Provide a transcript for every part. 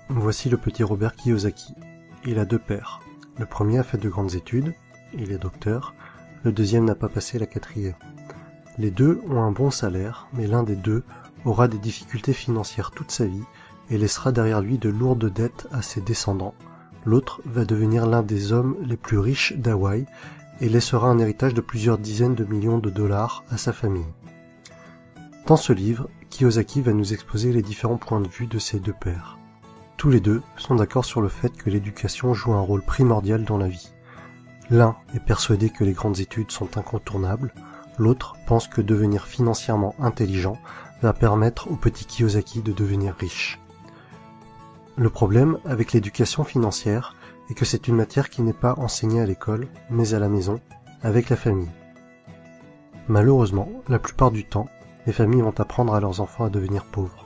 Voici le petit Robert Kiyosaki. Il a 2 pères. Le premier a fait de grandes études, il est docteur, le deuxième n'a pas passé la 4e. Les deux ont un bon salaire, mais l'un des deux aura des difficultés financières toute sa vie et laissera derrière lui de lourdes dettes à ses descendants. L'autre va devenir l'un des hommes les plus riches d'Hawaï et laissera un héritage de plusieurs dizaines de millions de dollars à sa famille. Dans ce livre, Kiyosaki va nous exposer les différents points de vue de ses 2 pères. Tous les deux sont d'accord sur le fait que l'éducation joue un rôle primordial dans la vie. L'un est persuadé que les grandes études sont incontournables, l'autre pense que devenir financièrement intelligent va permettre au petit Kiyosaki de devenir riche. Le problème avec l'éducation financière est que c'est une matière qui n'est pas enseignée à l'école, mais à la maison, avec la famille. Malheureusement, la plupart du temps, les familles vont apprendre à leurs enfants à devenir pauvres.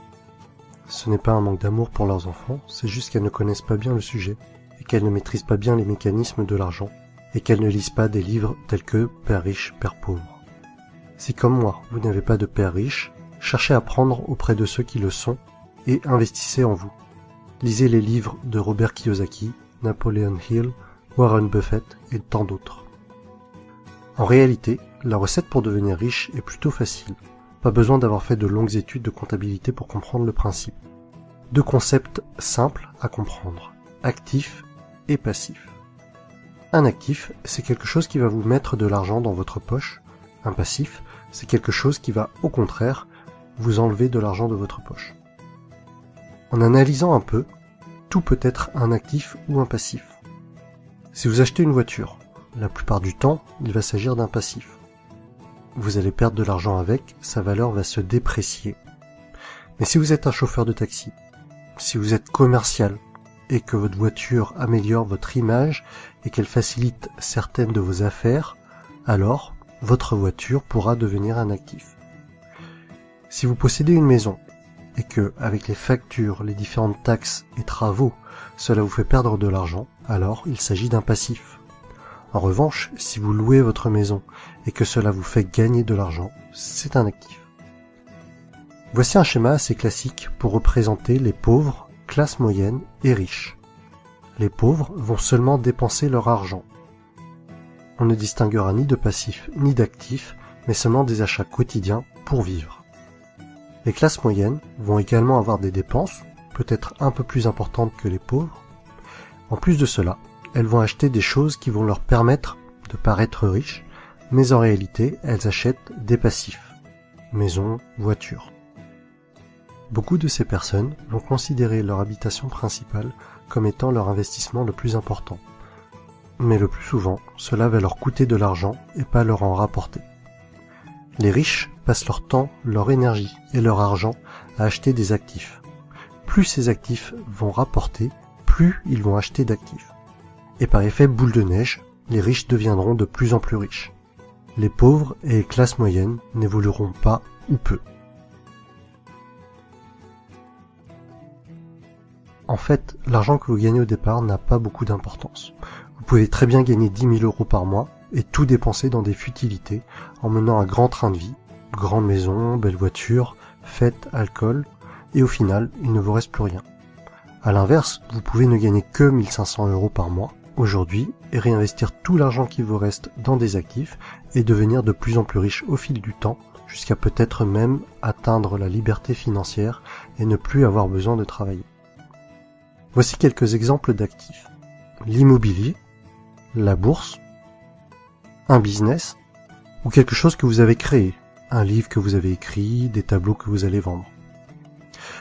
Ce n'est pas un manque d'amour pour leurs enfants, c'est juste qu'elles ne connaissent pas bien le sujet, et qu'elles ne maîtrisent pas bien les mécanismes de l'argent, et qu'elles ne lisent pas des livres tels que « Père riche, Père pauvre ». Si comme moi, vous n'avez pas de père riche, cherchez à apprendre auprès de ceux qui le sont, et investissez en vous. Lisez les livres de Robert Kiyosaki, Napoleon Hill, Warren Buffett et tant d'autres. En réalité, la recette pour devenir riche est plutôt facile. Pas besoin d'avoir fait de longues études de comptabilité pour comprendre le principe. 2 concepts simples à comprendre, actif et passif. Un actif, c'est quelque chose qui va vous mettre de l'argent dans votre poche. Un passif, c'est quelque chose qui va, au contraire, vous enlever de l'argent de votre poche. En analysant un peu, tout peut être un actif ou un passif. Si vous achetez une voiture, la plupart du temps, il va s'agir d'un passif. Vous allez perdre de l'argent avec, sa valeur va se déprécier. Mais si vous êtes un chauffeur de taxi, si vous êtes commercial, et que votre voiture améliore votre image et qu'elle facilite certaines de vos affaires, alors votre voiture pourra devenir un actif. Si vous possédez une maison, et que, avec les factures, les différentes taxes et travaux, cela vous fait perdre de l'argent, alors il s'agit d'un passif. En revanche, si vous louez votre maison et que cela vous fait gagner de l'argent, c'est un actif. Voici un schéma assez classique pour représenter les pauvres, classe moyenne et riches. Les pauvres vont seulement dépenser leur argent. On ne distinguera ni de passif ni d'actif, mais seulement des achats quotidiens pour vivre. Les classes moyennes vont également avoir des dépenses, peut-être un peu plus importantes que les pauvres. En plus de cela, elles vont acheter des choses qui vont leur permettre de paraître riches, mais en réalité, elles achètent des passifs, maison, voiture. Beaucoup de ces personnes vont considérer leur habitation principale comme étant leur investissement le plus important. Mais le plus souvent, cela va leur coûter de l'argent et pas leur en rapporter. Les riches passent leur temps, leur énergie et leur argent à acheter des actifs. Plus ces actifs vont rapporter, plus ils vont acheter d'actifs. Et par effet boule de neige, les riches deviendront de plus en plus riches. Les pauvres et les classes moyennes n'évolueront pas ou peu. En fait, l'argent que vous gagnez au départ n'a pas beaucoup d'importance. Vous pouvez très bien gagner 10 000 € par mois et tout dépenser dans des futilités en menant un grand train de vie, grande maison, belle voiture, fêtes, alcool, et au final, il ne vous reste plus rien. À l'inverse, vous pouvez ne gagner que 1 500 € par mois aujourd'hui et réinvestir tout l'argent qui vous reste dans des actifs et devenir de plus en plus riche au fil du temps, jusqu'à peut-être même atteindre la liberté financière et ne plus avoir besoin de travailler. Voici quelques exemples d'actifs. L'immobilier, la bourse, un business ou quelque chose que vous avez créé, un livre que vous avez écrit, des tableaux que vous allez vendre.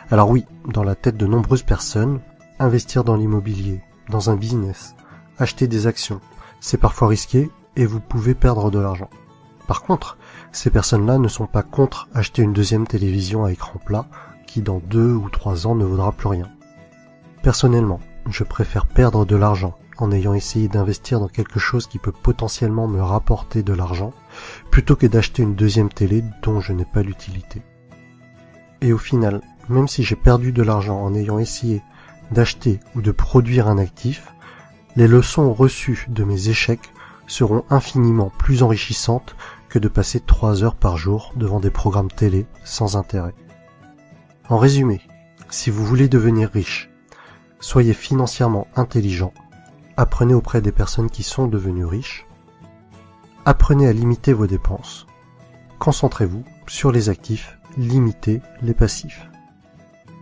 Alors oui, dans la tête de nombreuses personnes, investir dans l'immobilier, dans un business, acheter des actions, c'est parfois risqué et vous pouvez perdre de l'argent. Par contre, ces personnes-là ne sont pas contre acheter une deuxième télévision à écran plat qui dans 2 ou 3 ans ne vaudra plus rien. Personnellement, je préfère perdre de l'argent en ayant essayé d'investir dans quelque chose qui peut potentiellement me rapporter de l'argent, plutôt que d'acheter une deuxième télé dont je n'ai pas l'utilité. Et au final, même si j'ai perdu de l'argent en ayant essayé d'acheter ou de produire un actif, les leçons reçues de mes échecs seront infiniment plus enrichissantes que de passer 3 heures par jour devant des programmes télé sans intérêt. En résumé, si vous voulez devenir riche, soyez financièrement intelligent, apprenez auprès des personnes qui sont devenues riches, apprenez à limiter vos dépenses, concentrez-vous sur les actifs, limitez les passifs.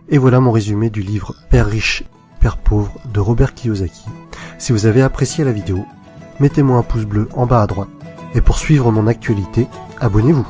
Et voilà mon résumé du livre Père riche, Père pauvre de Robert Kiyosaki. Si vous avez apprécié la vidéo, mettez-moi un pouce bleu en bas à droite. Et pour suivre mon actualité, abonnez-vous.